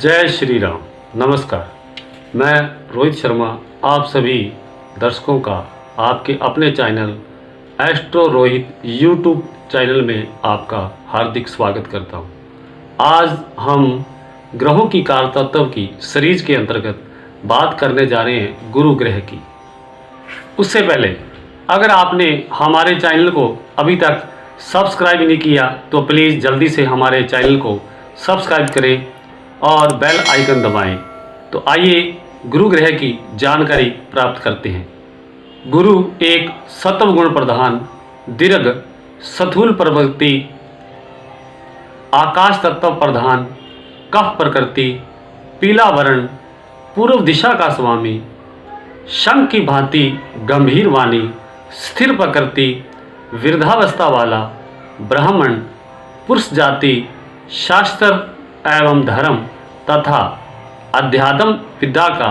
जय श्री राम। नमस्कार, मैं रोहित शर्मा आप सभी दर्शकों का आपके अपने channel astro Rohit YouTube channel में आपका हार्दिक स्वागत करता हूं। आज हम ग्रहों की कारतत्व की सीरीज के अंतर्गत बात करने जा रहे हैं गुरु ग्रह की। उससे पहले अगर आपने हमारे चैनल को अभी तक सब्सक्राइब नहीं किया तो प्लीज़ जल्दी से हमारे चैनल को सब्सक्राइब करें और बेल आइकन दबाएं। तो आइए गुरु ग्रह की जानकारी प्राप्त करते हैं। गुरु एक सत्व गुण प्रधान, दीर्घ, स्थूल प्रवृत्ति, आकाश तत्व प्रधान, कफ प्रकृति, पीला वर्ण, पूर्व दिशा का स्वामी, शंख की भांति गंभीर वाणी, स्थिर प्रकृति, वृद्धावस्था वाला, ब्राह्मण, पुरुष जाति, शास्त्र एवं धर्म तथा अध्यात्म विद्या का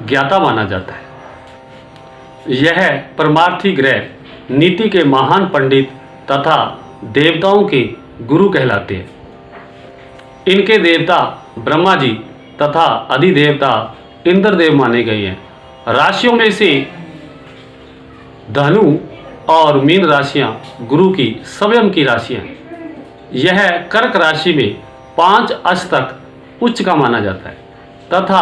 ज्ञाता माना जाता है। यह परमार्थी ग्रह नीति के महान पंडित तथा देवताओं के गुरु कहलाते हैं। इनके देवता ब्रह्मा जी तथा अधिदेवता इंद्रदेव माने गए हैं। राशियों में से धनु और मीन राशियां गुरु की स्वयं की राशियां हैं। यह कर्क राशि में 5 अंश तक उच्च का माना जाता है तथा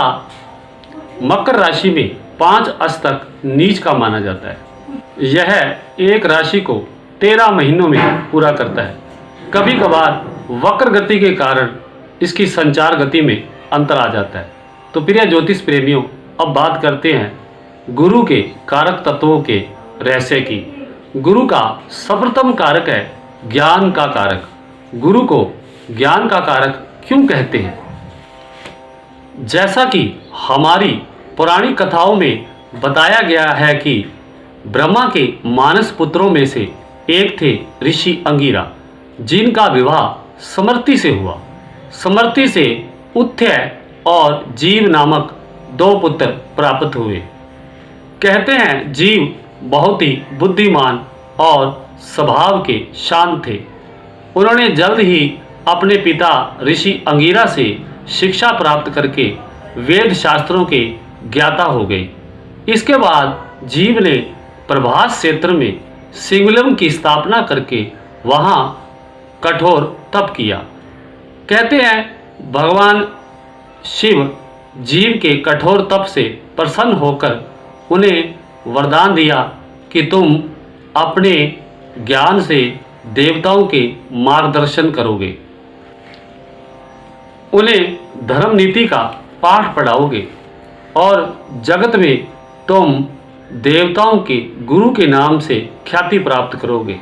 मकर राशि में 5 अंश तक नीच का माना जाता है। यह एक राशि को 13 महीनों में पूरा करता है। कभी कभार वक्र गति के कारण इसकी संचार गति में अंतर आ जाता है। तो प्रिय ज्योतिष प्रेमियों, अब बात करते हैं गुरु के कारक तत्वों के रहस्य की। गुरु का सर्वप्रथम कारक है ज्ञान का कारक। गुरु को ज्ञान का कारक क्यों कहते हैं? जैसा कि हमारी पुरानी कथाओं में बताया गया है कि ब्रह्मा के मानस पुत्रों में से एक थे ऋषि अंगिरा, जिनका विवाह समर्ति से हुआ। समर्ति से उत्थय और जीव नामक 2 पुत्र प्राप्त हुए। कहते हैं जीव बहुत ही बुद्धिमान और स्वभाव के शांत थे। उन्होंने जल्द ही अपने पिता ऋषि अंगिरा से शिक्षा प्राप्त करके वेद शास्त्रों के ज्ञाता हो गए। इसके बाद जीव ने प्रभास क्षेत्र में सिंगुलम की स्थापना करके वहाँ कठोर तप किया। कहते हैं भगवान शिव जीव के कठोर तप से प्रसन्न होकर उन्हें वरदान दिया कि तुम अपने ज्ञान से देवताओं के मार्गदर्शन करोगे, उन्हें धर्म नीति का पाठ पढ़ाओगे और जगत में तुम देवताओं के गुरु के नाम से ख्याति प्राप्त करोगे।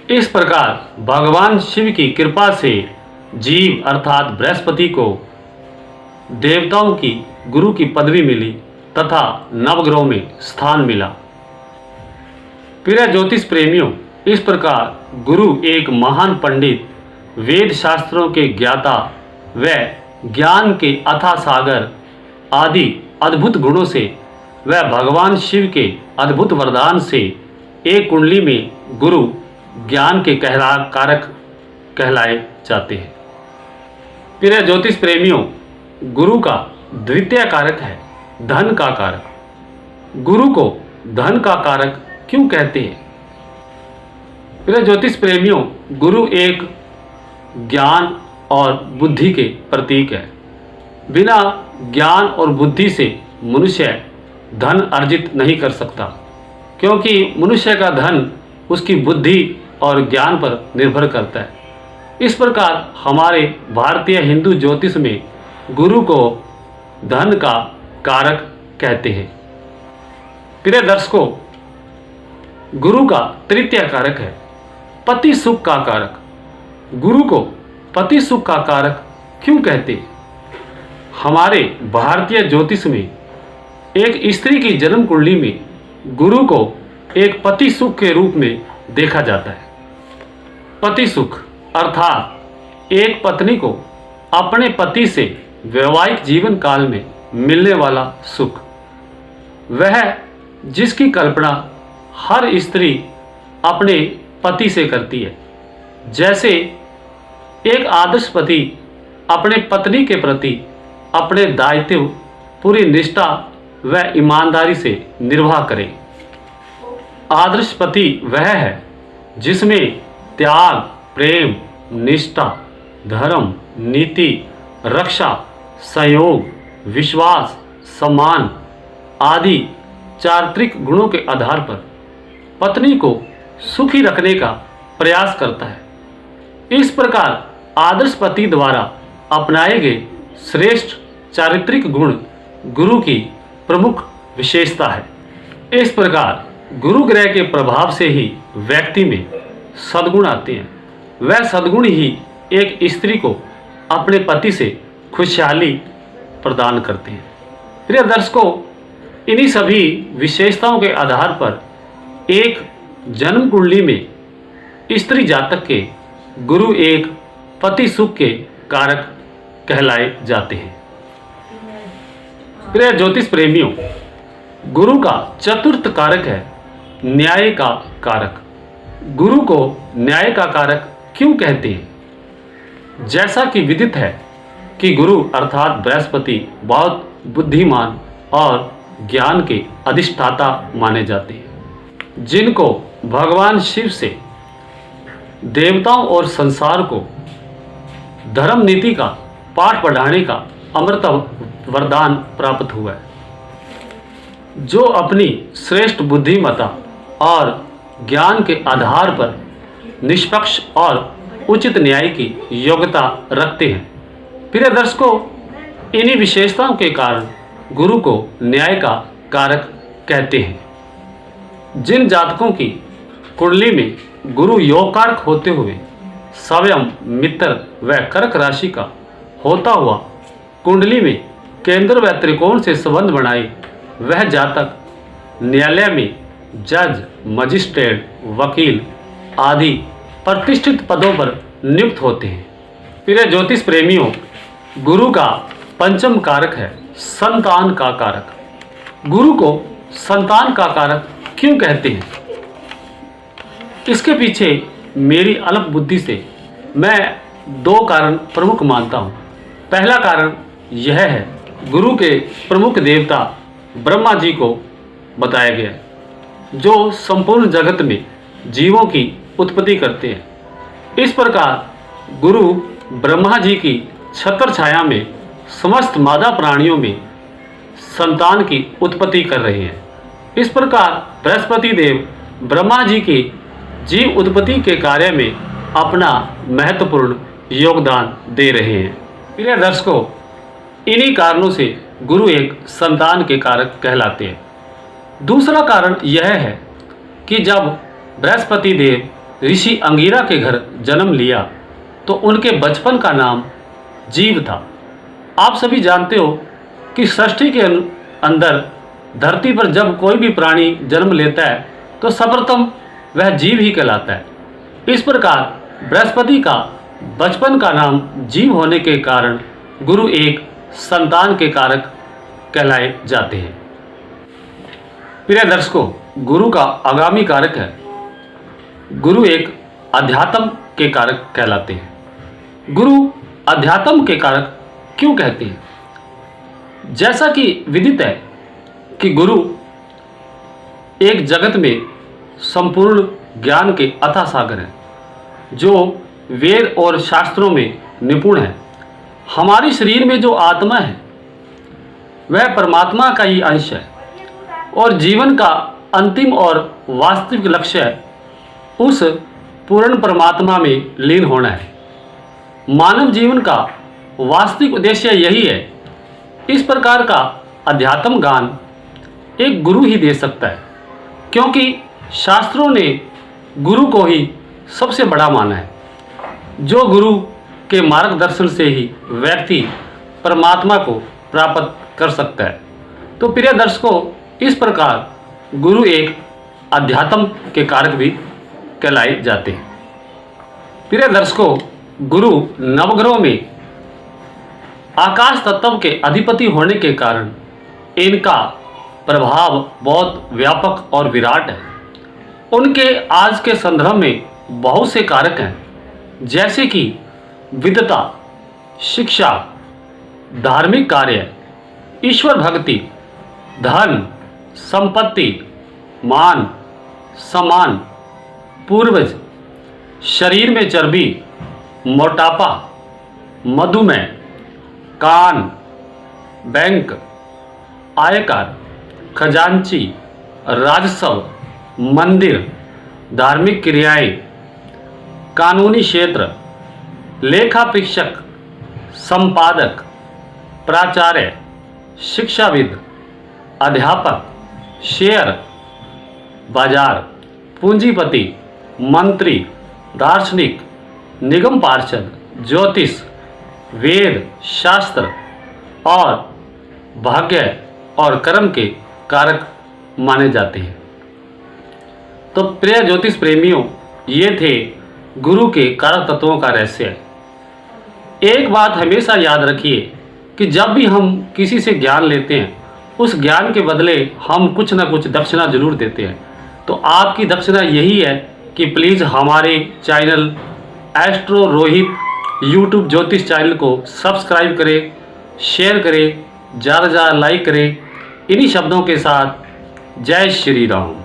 इस प्रकार भगवान शिव की कृपा से जीव अर्थात बृहस्पति को देवताओं की गुरु की पदवी मिली तथा नवग्रहों में स्थान मिला। प्रिय ज्योतिष प्रेमियों, इस प्रकार गुरु एक महान पंडित, वेद शास्त्रों के ज्ञाता व ज्ञान के अथाह सागर आदि अद्भुत गुणों से व भगवान शिव के अद्भुत वरदान से एक कुंडली में गुरु ज्ञान के कारक कहलाए जाते हैं। प्रिय ज्योतिष प्रेमियों, गुरु का द्वितीय कारक है धन का कारक। गुरु को धन का कारक क्यों कहते हैं? प्रिय ज्योतिष प्रेमियों, गुरु एक ज्ञान और बुद्धि के प्रतीक है। बिना ज्ञान और बुद्धि से मनुष्य धन अर्जित नहीं कर सकता, क्योंकि मनुष्य का धन उसकी बुद्धि और ज्ञान पर निर्भर करता है। इस प्रकार हमारे भारतीय हिंदू ज्योतिष में गुरु को धन का कारक कहते हैं। प्रिय दर्शकों, गुरु का तृतीय कारक है पति सुख का कारक। गुरु को पति सुख का कारक क्यों कहते हैं? हमारे भारतीय ज्योतिष में एक स्त्री की जन्म कुंडली में गुरु को एक पति सुख के रूप में देखा जाता है। पति सुख अर्थात एक पत्नी को अपने पति से वैवाहिक जीवन काल में मिलने वाला सुख, वह जिसकी कल्पना हर स्त्री अपने पति से करती है। जैसे एक आदर्श पति अपने पत्नी के प्रति अपने दायित्व पूरी निष्ठा व ईमानदारी से निर्वाह करे। आदर्श पति वह है जिसमें त्याग, प्रेम, निष्ठा, धर्म, नीति, रक्षा, सहयोग, विश्वास, सम्मान आदि चारित्रिक गुणों के आधार पर पत्नी को सुखी रखने का प्रयास करता है। इस प्रकार आदर्श पति द्वारा अपनाए गए श्रेष्ठ चारित्रिक गुण गुरु की प्रमुख विशेषता है। इस प्रकार गुरु ग्रह के प्रभाव से ही व्यक्ति में सद्गुण आते हैं। वह सद्गुण ही एक स्त्री को अपने पति से खुशहाली प्रदान करते हैं। प्रिय दर्शकों, इन्हीं सभी विशेषताओं के आधार पर एक जन्म कुंडली में स्त्री जातक के गुरु एक पति सुख के कारक कहलाए जाते हैं। प्रिय ज्योतिष प्रेमियों, गुरु का चतुर्थ कारक है न्याय का कारक। गुरु को न्याय का कारक क्यों कहते हैं? जैसा कि विदित है कि गुरु अर्थात बृहस्पति बहुत बुद्धिमान और ज्ञान के अधिष्ठाता माने जाते हैं, जिनको भगवान शिव से देवताओं और संसार को धर्म नीति का पाठ पढ़ाने का अमृत वरदान प्राप्त हुआ है। जो अपनी श्रेष्ठ बुद्धिमत्ता और ज्ञान के आधार पर निष्पक्ष और उचित न्याय की योग्यता रखते हैं। प्रिय दर्शकों, इन्हीं विशेषताओं के कारण गुरु को न्याय का कारक कहते हैं। जिन जातकों की कुंडली में गुरु योग कारक होते हुए स्वयं मित्र व कर्क राशि का होता हुआ कुंडली में केंद्र व त्रिकोण से संबंध बनाए, वह जातक न्यायालय में जज, मजिस्ट्रेट, वकील आदि प्रतिष्ठित पदों पर नियुक्त होते हैं। प्रिय ज्योतिष प्रेमियों, गुरु का पंचम कारक है संतान का कारक। गुरु को संतान का कारक क्यों कहते हैं? इसके पीछे मेरी अल्प बुद्धि से मैं दो कारण प्रमुख मानता हूँ। पहला कारण यह है, गुरु के प्रमुख देवता ब्रह्मा जी को बताया गया है, जो संपूर्ण जगत में जीवों की उत्पत्ति करते हैं। इस प्रकार गुरु ब्रह्मा जी की छत्र छाया में समस्त मादा प्राणियों में संतान की उत्पत्ति कर रहे हैं। इस प्रकार बृहस्पति देव ब्रह्मा जी की जीव उत्पत्ति के कार्य में अपना महत्वपूर्ण योगदान दे रहे हैं। प्रिय दर्शकों, इन्हीं कारणों से गुरु एक संतान के कारक कहलाते हैं। दूसरा कारण यह है कि जब बृहस्पति देव ऋषि अंगिरा के घर जन्म लिया तो उनके बचपन का नाम जीव था। आप सभी जानते हो कि सृष्टि के अंदर धरती पर जब कोई भी प्राणी जन्म लेता है तो सर्वप्रथम वह जीव ही कहलाता है। इस प्रकार बृहस्पति का बचपन का नाम जीव होने के कारण गुरु एक संतान के कारक कहलाए जाते हैं। प्रिय दर्शकों, गुरु का आगामी कारक है, गुरु एक अध्यात्म के कारक कहलाते हैं। गुरु अध्यात्म के कारक क्यों कहते हैं? जैसा कि विदित है कि गुरु एक जगत में संपूर्ण ज्ञान के अथाह सागर हैं, जो वेद और शास्त्रों में निपुण है। हमारे शरीर में जो आत्मा है वह परमात्मा का ही अंश है और जीवन का अंतिम और वास्तविक लक्ष्य उस पूर्ण परमात्मा में लीन होना है। मानव जीवन का वास्तविक उद्देश्य यही है। इस प्रकार का अध्यात्म ज्ञान एक गुरु ही दे सकता है, क्योंकि शास्त्रों ने गुरु को ही सबसे बड़ा माना है। जो गुरु के मार्गदर्शन से ही व्यक्ति परमात्मा को प्राप्त कर सकता है। तो प्रिय दर्शकों, इस प्रकार गुरु एक अध्यात्म के कारक भी कहलाए जाते हैं। प्रिय दर्शकों, गुरु नवग्रहों में आकाश तत्व के अधिपति होने के कारण इनका प्रभाव बहुत व्यापक और विराट है। उनके आज के संदर्भ में बहुत से कारक हैं, जैसे कि विद्वता, शिक्षा, धार्मिक कार्य, ईश्वर भक्ति, धन, संपत्ति, मान, सम्मान, पूर्वज, शरीर में चर्बी, मोटापा, मधुमेह, कान, बैंक, आयकर, खजांची, राजस्व, मंदिर, धार्मिक क्रियाएं, कानूनी क्षेत्र, लेखा परीक्षक, संपादक, प्राचार्य, शिक्षाविद, अध्यापक, शेयर बाजार, पूंजीपति, मंत्री, दार्शनिक, निगम पार्षद, ज्योतिष, वेद, शास्त्र और भाग्य और कर्म के कारक माने जाते हैं। तो प्रिय ज्योतिष प्रेमियों, ये थे गुरु के कारक तत्वों का रहस्य। एक बात हमेशा याद रखिए कि जब भी हम किसी से ज्ञान लेते हैं, उस ज्ञान के बदले हम कुछ ना कुछ दक्षिणा जरूर देते हैं। तो आपकी दक्षिणा यही है कि प्लीज़ हमारे चैनल एस्ट्रो रोहित यूट्यूब ज्योतिष चैनल को सब्सक्राइब करें, शेयर करें, ज़्यादा से ज़्यादा लाइक करें। इन्हीं शब्दों के साथ जय श्री राम।